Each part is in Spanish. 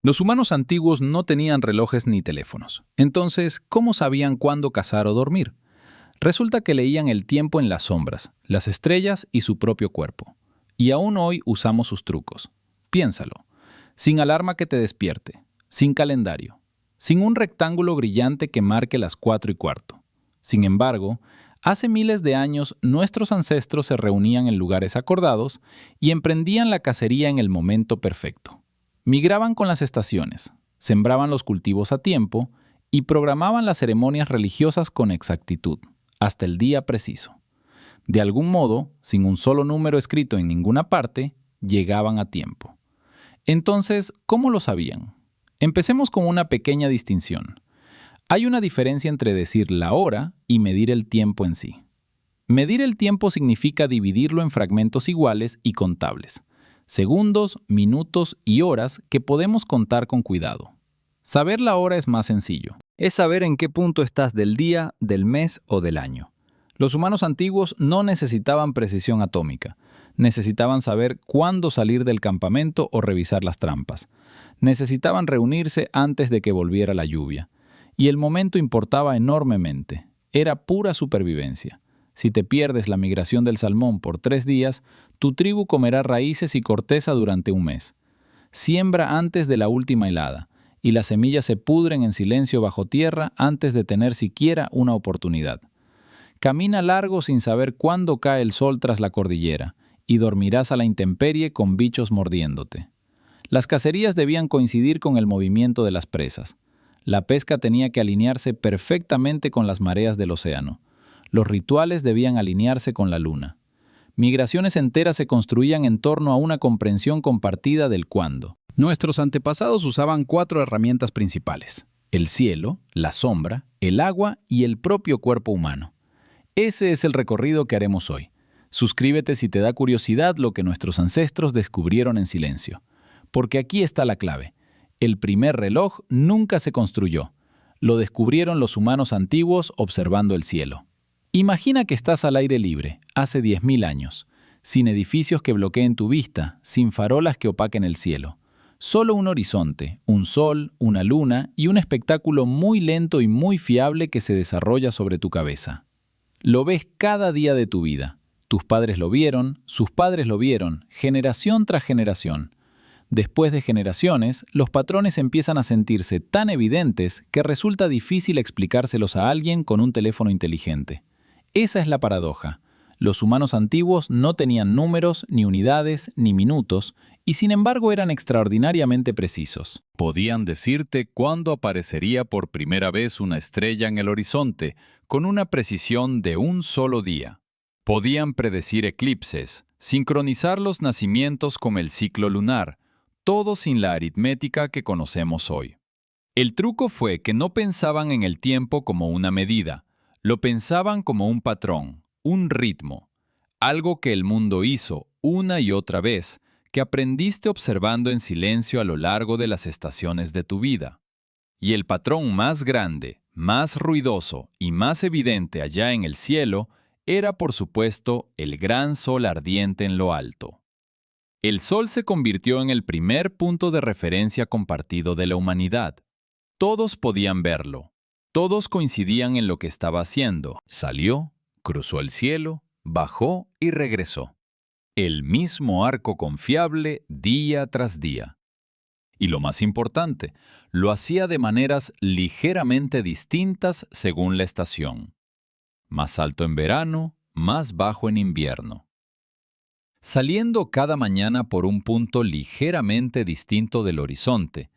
Los humanos antiguos no tenían relojes ni teléfonos. Entonces, ¿cómo sabían cuándo cazar o dormir? Resulta que leían el tiempo en las sombras, las estrellas y su propio cuerpo. Y aún hoy usamos sus trucos. Piénsalo. Sin alarma que te despierte, sin calendario, sin un rectángulo brillante que marque las 4:15. Sin embargo, hace miles de años nuestros ancestros se reunían en lugares acordados y emprendían la cacería en el momento perfecto. Migraban con las estaciones, sembraban los cultivos a tiempo y programaban las ceremonias religiosas con exactitud, hasta el día preciso. De algún modo, sin un solo número escrito en ninguna parte, llegaban a tiempo. Entonces, ¿cómo lo sabían? Empecemos con una pequeña distinción. Hay una diferencia entre decir la hora y medir el tiempo en sí. Medir el tiempo significa dividirlo en fragmentos iguales y contables, segundos, minutos y horas que podemos contar con cuidado. Saber la hora es más sencillo. Es saber en qué punto estás del día, del mes o del año. Los humanos antiguos no necesitaban precisión atómica. Necesitaban saber cuándo salir del campamento o revisar las trampas. Necesitaban reunirse antes de que volviera la lluvia. Y el momento importaba enormemente. Era pura supervivencia. Si te pierdes la migración del salmón por 3 días, tu tribu comerá raíces y corteza durante un mes. Siembra antes de la última helada, y las semillas se pudren en silencio bajo tierra antes de tener siquiera una oportunidad. Camina largo sin saber cuándo cae el sol tras la cordillera, y dormirás a la intemperie con bichos mordiéndote. Las cacerías debían coincidir con el movimiento de las presas. La pesca tenía que alinearse perfectamente con las mareas del océano. Los rituales debían alinearse con la luna. Migraciones enteras se construían en torno a una comprensión compartida del cuándo. Nuestros antepasados usaban 4 herramientas principales: el cielo, la sombra, el agua y el propio cuerpo humano. Ese es el recorrido que haremos hoy. Suscríbete si te da curiosidad lo que nuestros ancestros descubrieron en silencio. Porque aquí está la clave. El primer reloj nunca se construyó. Lo descubrieron los humanos antiguos observando el cielo. Imagina que estás al aire libre, hace 10.000 años, sin edificios que bloqueen tu vista, sin farolas que opaquen el cielo. Solo un horizonte, un sol, una luna y un espectáculo muy lento y muy fiable que se desarrolla sobre tu cabeza. Lo ves cada día de tu vida. Tus padres lo vieron, sus padres lo vieron, generación tras generación. Después de generaciones, los patrones empiezan a sentirse tan evidentes que resulta difícil explicárselos a alguien con un teléfono inteligente. Esa es la paradoja. Los humanos antiguos no tenían números, ni unidades, ni minutos, y sin embargo eran extraordinariamente precisos. Podían decirte cuándo aparecería por primera vez una estrella en el horizonte, con una precisión de un solo día. Podían predecir eclipses, sincronizar los nacimientos con el ciclo lunar, todo sin la aritmética que conocemos hoy. El truco fue que no pensaban en el tiempo como una medida, lo pensaban como un patrón, un ritmo, algo que el mundo hizo una y otra vez, que aprendiste observando en silencio a lo largo de las estaciones de tu vida. Y el patrón más grande, más ruidoso y más evidente allá en el cielo era, por supuesto, el gran sol ardiente en lo alto. El sol se convirtió en el primer punto de referencia compartido de la humanidad. Todos podían verlo. Todos coincidían en lo que estaba haciendo. Salió, cruzó el cielo, bajó y regresó. El mismo arco confiable día tras día. Y lo más importante, lo hacía de maneras ligeramente distintas según la estación. Más alto en verano, más bajo en invierno. Saliendo cada mañana por un punto ligeramente distinto del horizonte,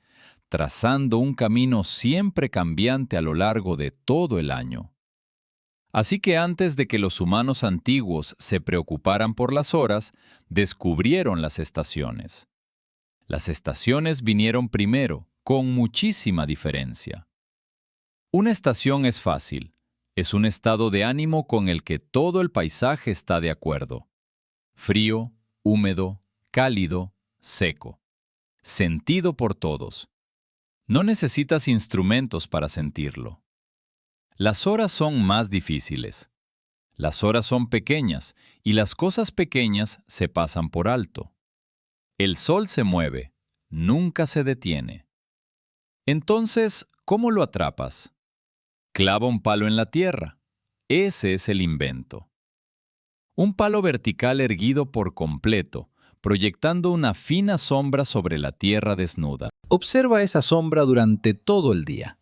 trazando un camino siempre cambiante a lo largo de todo el año. Así que antes de que los humanos antiguos se preocuparan por las horas, descubrieron las estaciones. Las estaciones vinieron primero, con muchísima diferencia. Una estación es fácil. Es un estado de ánimo con el que todo el paisaje está de acuerdo. Frío, húmedo, cálido, seco. Sentido por todos. No necesitas instrumentos para sentirlo. Las horas son más difíciles. Las horas son pequeñas y las cosas pequeñas se pasan por alto. El sol se mueve, nunca se detiene. Entonces, ¿cómo lo atrapas? Clava un palo en la tierra. Ese es el invento. Un palo vertical erguido por completo, proyectando una fina sombra sobre la tierra desnuda. Observa esa sombra durante todo el día.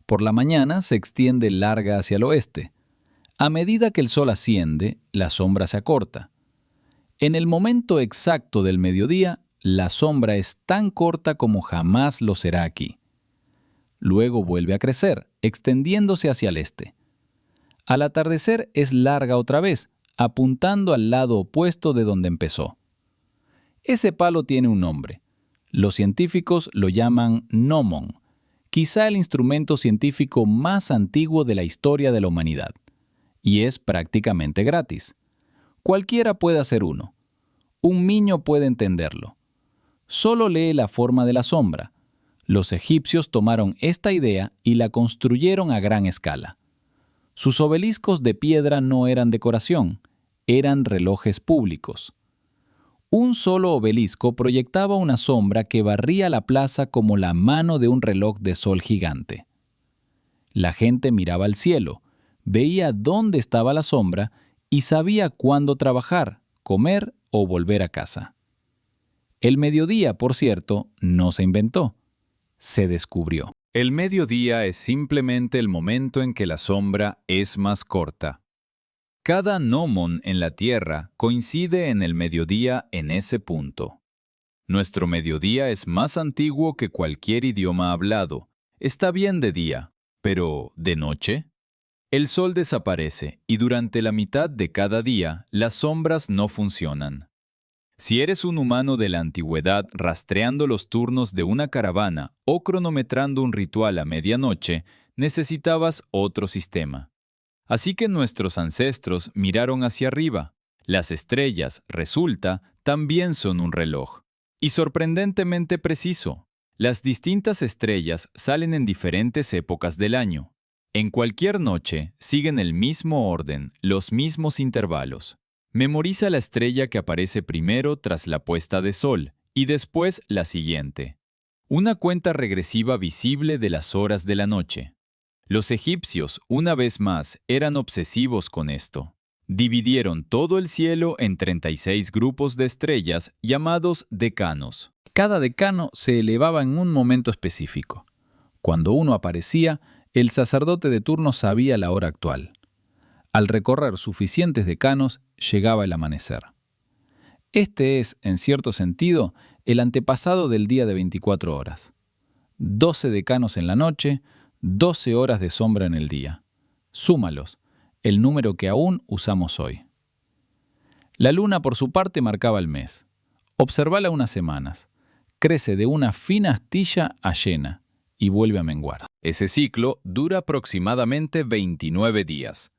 Por la mañana se extiende larga hacia el oeste. A medida que el sol asciende, la sombra se acorta. En el momento exacto del mediodía, la sombra es tan corta como jamás lo será aquí. Luego vuelve a crecer, extendiéndose hacia el este. Al atardecer es larga otra vez, apuntando al lado opuesto de donde empezó. Ese palo tiene un nombre. Los científicos lo llaman gnomon, quizá el instrumento científico más antiguo de la historia de la humanidad. Y es prácticamente gratis. Cualquiera puede hacer uno. Un niño puede entenderlo. Solo lee la forma de la sombra. Los egipcios tomaron esta idea y la construyeron a gran escala. Sus obeliscos de piedra no eran decoración, eran relojes públicos. Un solo obelisco proyectaba una sombra que barría la plaza como la mano de un reloj de sol gigante. La gente miraba al cielo, veía dónde estaba la sombra y sabía cuándo trabajar, comer o volver a casa. El mediodía, por cierto, no se inventó, se descubrió. El mediodía es simplemente el momento en que la sombra es más corta. Cada gnomon en la Tierra coincide en el mediodía en ese punto. Nuestro mediodía es más antiguo que cualquier idioma hablado. Está bien de día, pero ¿de noche? El sol desaparece y durante la mitad de cada día las sombras no funcionan. Si eres un humano de la antigüedad rastreando los turnos de una caravana o cronometrando un ritual a medianoche, necesitabas otro sistema. Así que nuestros ancestros miraron hacia arriba. Las estrellas, resulta, también son un reloj. Y sorprendentemente preciso. Las distintas estrellas salen en diferentes épocas del año. En cualquier noche siguen el mismo orden, los mismos intervalos. Memoriza la estrella que aparece primero tras la puesta de sol y después la siguiente. Una cuenta regresiva visible de las horas de la noche. Los egipcios, una vez más, eran obsesivos con esto. Dividieron todo el cielo en 36 grupos de estrellas llamados decanos. Cada decano se elevaba en un momento específico. Cuando uno aparecía, el sacerdote de turno sabía la hora actual. Al recorrer suficientes decanos, llegaba el amanecer. Este es, en cierto sentido, el antepasado del día de 24 horas. 12 decanos en la noche, 12 horas de sombra en el día. Súmalos, el número que aún usamos hoy. La luna, por su parte, marcaba el mes. Observala unas semanas. Crece de una fina astilla a llena y vuelve a menguar. Ese ciclo dura aproximadamente 29 días.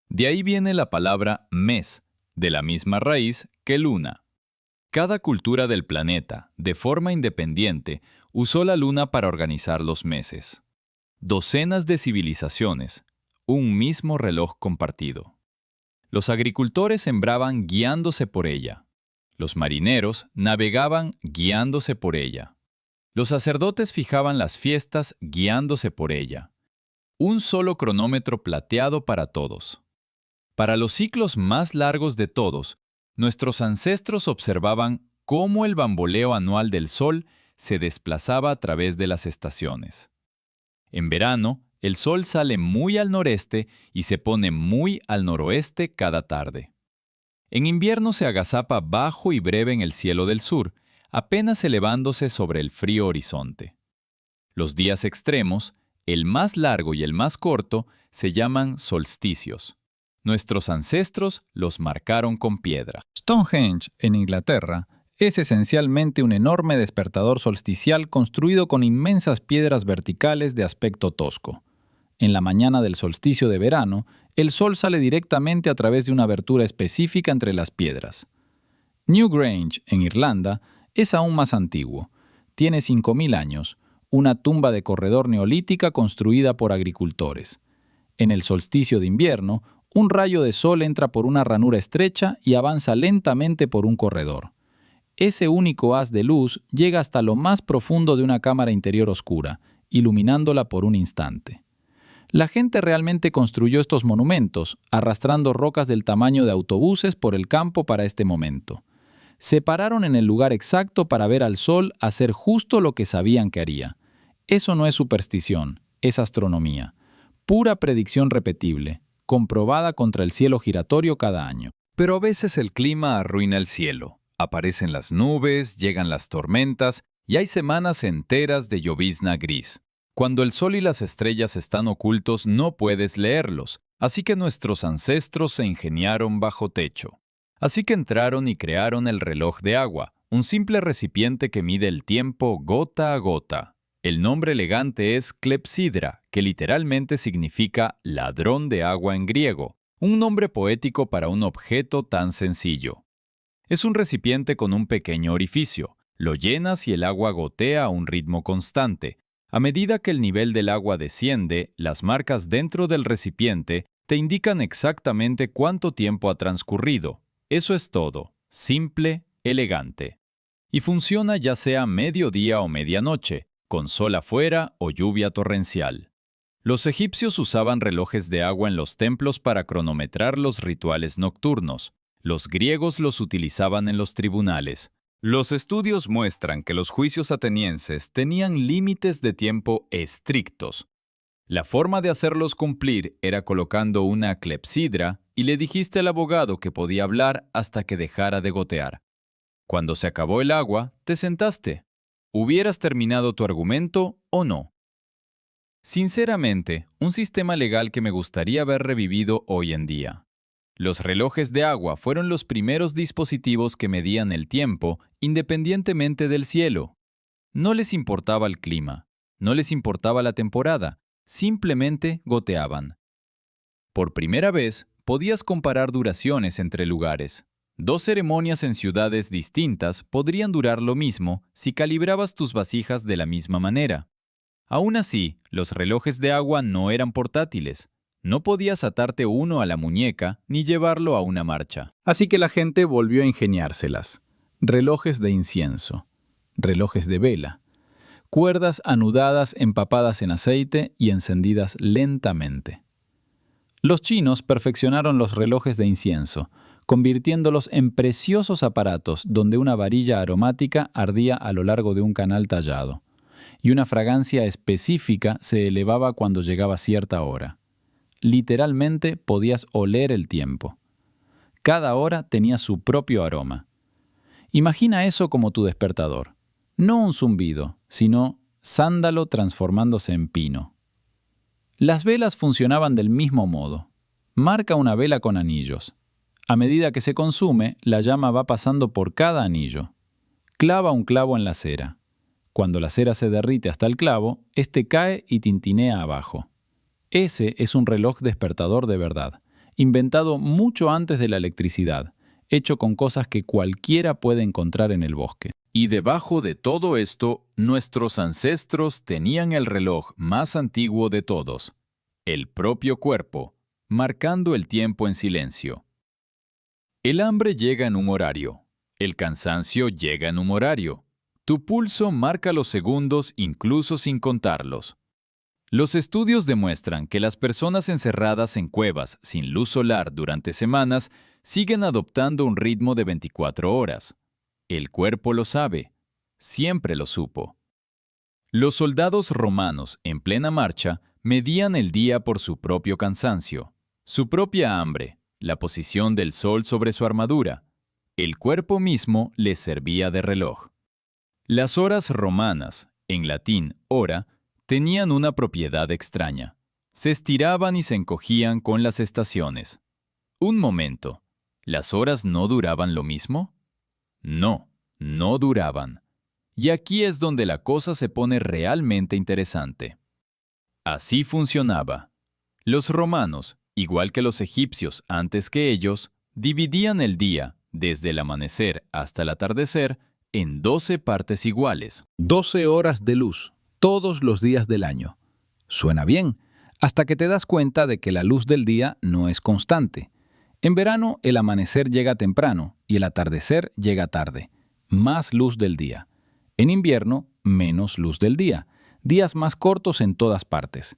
De ahí viene la palabra mes, de la misma raíz que luna. Cada cultura del planeta, de forma independiente, usó la luna para organizar los meses. Docenas de civilizaciones, un mismo reloj compartido. Los agricultores sembraban guiándose por ella. Los marineros navegaban guiándose por ella. Los sacerdotes fijaban las fiestas guiándose por ella. Un solo cronómetro plateado para todos. Para los ciclos más largos de todos, nuestros ancestros observaban cómo el bamboleo anual del sol se desplazaba a través de las estaciones. En verano, el sol sale muy al noreste y se pone muy al noroeste cada tarde. En invierno se agazapa bajo y breve en el cielo del sur, apenas elevándose sobre el frío horizonte. Los días extremos, el más largo y el más corto, se llaman solsticios. Nuestros ancestros los marcaron con piedra. Stonehenge, en Inglaterra, es esencialmente un enorme despertador solsticial construido con inmensas piedras verticales de aspecto tosco. En la mañana del solsticio de verano, el sol sale directamente a través de una abertura específica entre las piedras. Newgrange, en Irlanda, es aún más antiguo. Tiene 5.000 años, una tumba de corredor neolítica construida por agricultores. En el solsticio de invierno, un rayo de sol entra por una ranura estrecha y avanza lentamente por un corredor. Ese único haz de luz llega hasta lo más profundo de una cámara interior oscura iluminándola por un instante. La gente realmente construyó estos monumentos, arrastrando rocas del tamaño de autobuses por el campo para este momento. Se pararon en el lugar exacto para ver al sol hacer justo lo que sabían que haría. Eso no es superstición, es astronomía. Pura predicción repetible, comprobada contra el cielo giratorio cada año. Pero a veces el clima arruina el cielo. Aparecen las nubes, llegan las tormentas y hay semanas enteras de llovizna gris. Cuando el sol y las estrellas están ocultos no puedes leerlos, así que nuestros ancestros se ingeniaron bajo techo. Así que entraron y crearon el reloj de agua, un simple recipiente que mide el tiempo gota a gota. El nombre elegante es clepsidra, que literalmente significa ladrón de agua en griego, un nombre poético para un objeto tan sencillo. Es un recipiente con un pequeño orificio. Lo llenas y el agua gotea a un ritmo constante. A medida que el nivel del agua desciende, las marcas dentro del recipiente te indican exactamente cuánto tiempo ha transcurrido. Eso es todo. Simple, elegante. Y funciona ya sea mediodía o medianoche, con sol afuera o lluvia torrencial. Los egipcios usaban relojes de agua en los templos para cronometrar los rituales nocturnos. Los griegos los utilizaban en los tribunales. Los estudios muestran que los juicios atenienses tenían límites de tiempo estrictos. La forma de hacerlos cumplir era colocando una clepsidra y le dijiste al abogado que podía hablar hasta que dejara de gotear. Cuando se acabó el agua, te sentaste. ¿Hubieras terminado tu argumento o no? Sinceramente, un sistema legal que me gustaría ver revivido hoy en día. Los relojes de agua fueron los primeros dispositivos que medían el tiempo independientemente del cielo. No les importaba el clima, no les importaba la temporada, simplemente goteaban. Por primera vez, podías comparar duraciones entre lugares. 2 ceremonias en ciudades distintas podrían durar lo mismo si calibrabas tus vasijas de la misma manera. Aún así, los relojes de agua no eran portátiles. No podías atarte uno a la muñeca ni llevarlo a una marcha. Así que la gente volvió a ingeniárselas. Relojes de incienso, relojes de vela, cuerdas anudadas empapadas en aceite y encendidas lentamente. Los chinos perfeccionaron los relojes de incienso, convirtiéndolos en preciosos aparatos donde una varilla aromática ardía a lo largo de un canal tallado, y una fragancia específica se elevaba cuando llegaba cierta hora. Literalmente podías oler el tiempo. Cada hora tenía su propio aroma. Imagina eso como tu despertador. No un zumbido, sino sándalo transformándose en pino. Las velas funcionaban del mismo modo. Marca una vela con anillos. A medida que se consume, la llama va pasando por cada anillo. Clava un clavo en la cera. Cuando la cera se derrite hasta el clavo, este cae y tintinea abajo. Ese es un reloj despertador de verdad, inventado mucho antes de la electricidad, hecho con cosas que cualquiera puede encontrar en el bosque. Y debajo de todo esto, nuestros ancestros tenían el reloj más antiguo de todos, el propio cuerpo, marcando el tiempo en silencio. El hambre llega en un horario, el cansancio llega en un horario. Tu pulso marca los segundos incluso sin contarlos. Los estudios demuestran que las personas encerradas en cuevas sin luz solar durante semanas siguen adoptando un ritmo de 24 horas. El cuerpo lo sabe. Siempre lo supo. Los soldados romanos en plena marcha medían el día por su propio cansancio, su propia hambre, la posición del sol sobre su armadura. El cuerpo mismo les servía de reloj. Las horas romanas, en latín hora, tenían una propiedad extraña. Se estiraban y se encogían con las estaciones. Un momento. ¿Las horas no duraban lo mismo? No, no duraban. Y aquí es donde la cosa se pone realmente interesante. Así funcionaba. Los romanos, igual que los egipcios antes que ellos, dividían el día, desde el amanecer hasta el atardecer, en 12 partes iguales. 12 horas de luz, todos los días del año. Suena bien, hasta que te das cuenta de que la luz del día no es constante. En verano, el amanecer llega temprano y el atardecer llega tarde. Más luz del día. En invierno, menos luz del día. días más cortos en todas partes.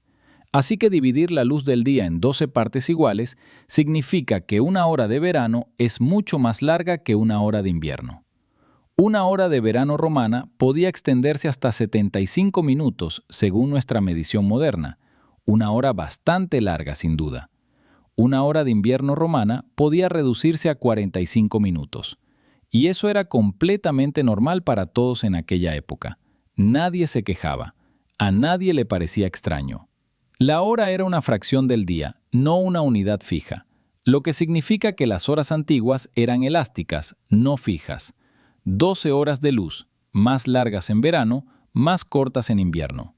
Así que dividir la luz del día en 12 partes iguales significa que una hora de verano es mucho más larga que una hora de invierno. Una hora de verano romana podía extenderse hasta 75 minutos según nuestra medición moderna, una hora bastante larga sin duda. Una hora de invierno romana podía reducirse a 45 minutos. Y eso era completamente normal para todos en aquella época. Nadie se quejaba. A nadie le parecía extraño. La hora era una fracción del día, no una unidad fija, lo que significa que las horas antiguas eran elásticas, no fijas. 12 horas de luz, más largas en verano, más cortas en invierno.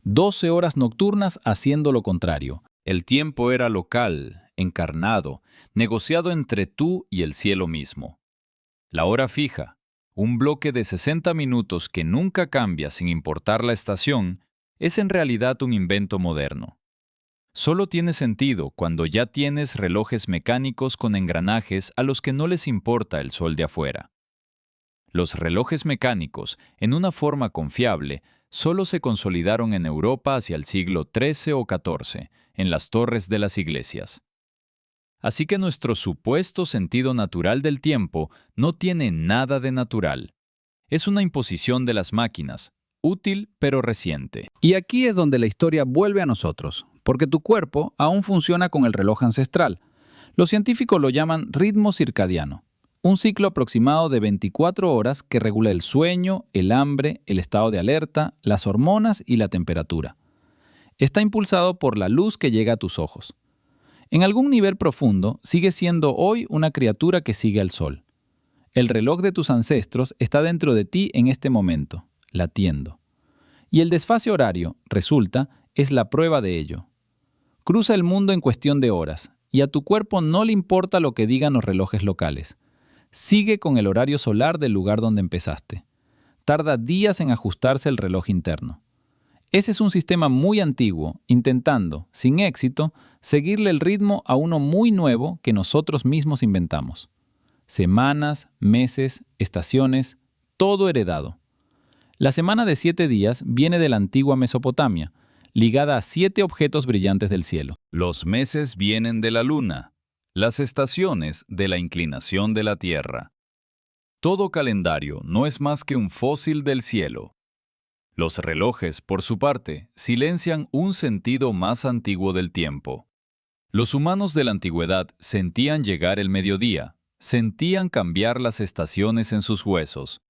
12 horas nocturnas haciendo lo contrario. El tiempo era local, encarnado, negociado entre tú y el cielo mismo. La hora fija, un bloque de 60 minutos que nunca cambia sin importar la estación, es en realidad un invento moderno. Solo tiene sentido cuando ya tienes relojes mecánicos con engranajes a los que no les importa el sol de afuera. Los relojes mecánicos, en una forma confiable, solo se consolidaron en Europa hacia el siglo XIII o XIV, en las torres de las iglesias. Así que nuestro supuesto sentido natural del tiempo no tiene nada de natural. Es una imposición de las máquinas, útil pero reciente. Y aquí es donde la historia vuelve a nosotros, porque tu cuerpo aún funciona con el reloj ancestral. Los científicos lo llaman ritmo circadiano, un ciclo aproximado de 24 horas que regula el sueño, el hambre, el estado de alerta, las hormonas y la temperatura. Está impulsado por la luz que llega a tus ojos. En algún nivel profundo, sigue siendo hoy una criatura que sigue al sol. El reloj de tus ancestros está dentro de ti en este momento, latiendo. Y el desfase horario, resulta, es la prueba de ello. Cruza el mundo en cuestión de horas, y a tu cuerpo no le importa lo que digan los relojes locales. Sigue con el horario solar del lugar donde empezaste. Tarda días en ajustarse el reloj interno. Ese es un sistema muy antiguo, intentando, sin éxito, seguirle el ritmo a uno muy nuevo que nosotros mismos inventamos. Semanas, meses, estaciones, todo heredado. La semana de 7 días viene de la antigua Mesopotamia, ligada a 7 objetos brillantes del cielo. Los meses vienen de la luna, las estaciones de la inclinación de la tierra. Todo calendario no es más que un fósil del cielo. Los relojes, por su parte, silencian un sentido más antiguo del tiempo. Los humanos de la antigüedad sentían llegar el mediodía, sentían cambiar las estaciones en sus huesos.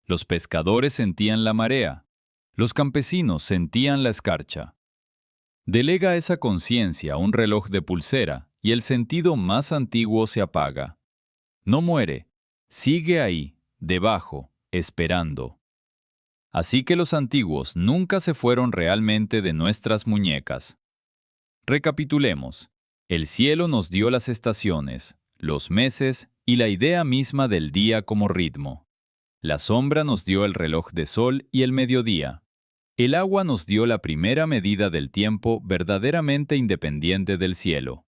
Los pescadores sentían la marea, los campesinos sentían la escarcha. Delega esa conciencia a un reloj de pulsera y el sentido más antiguo se apaga. No muere, sigue ahí, debajo, esperando. Así que los antiguos nunca se fueron realmente de nuestras muñecas. Recapitulemos. El cielo nos dio las estaciones, los meses y la idea misma del día como ritmo. La sombra nos dio el reloj de sol y el mediodía. El agua nos dio la primera medida del tiempo verdaderamente independiente del cielo.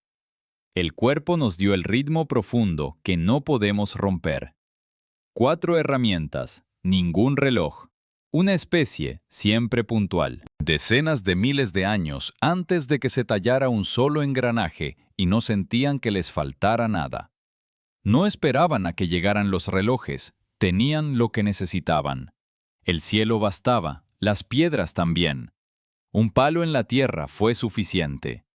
El cuerpo nos dio el ritmo profundo que no podemos romper. 4 herramientas, ningún reloj. Una especie siempre puntual. Decenas de miles de años antes de que se tallara un solo engranaje y no sentían que les faltara nada. No esperaban a que llegaran los relojes, tenían lo que necesitaban. El cielo bastaba, las piedras también. Un palo en la tierra fue suficiente.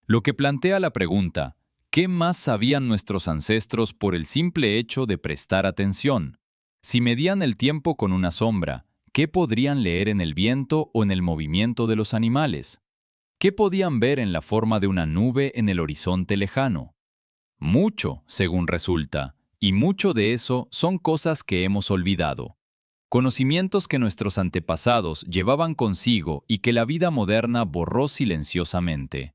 Lo que plantea la pregunta, ¿qué más sabían nuestros ancestros por el simple hecho de prestar atención? Si medían el tiempo con una sombra, ¿qué podrían leer en el viento o en el movimiento de los animales? ¿Qué podían ver en la forma de una nube en el horizonte lejano? Mucho, según resulta, y mucho de eso son cosas que hemos olvidado. Conocimientos que nuestros antepasados llevaban consigo y que la vida moderna borró silenciosamente.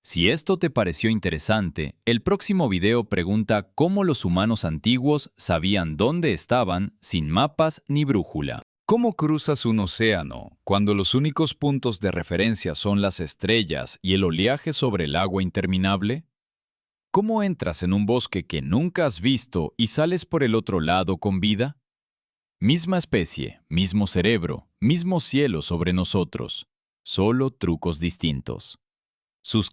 Si esto te pareció interesante, el próximo video pregunta cómo los humanos antiguos sabían dónde estaban sin mapas ni brújula. ¿Cómo cruzas un océano cuando los únicos puntos de referencia son las estrellas y el oleaje sobre el agua interminable? ¿Cómo entras en un bosque que nunca has visto y sales por el otro lado con vida? Misma especie, mismo cerebro, mismo cielo sobre nosotros, solo trucos distintos. Suscríbete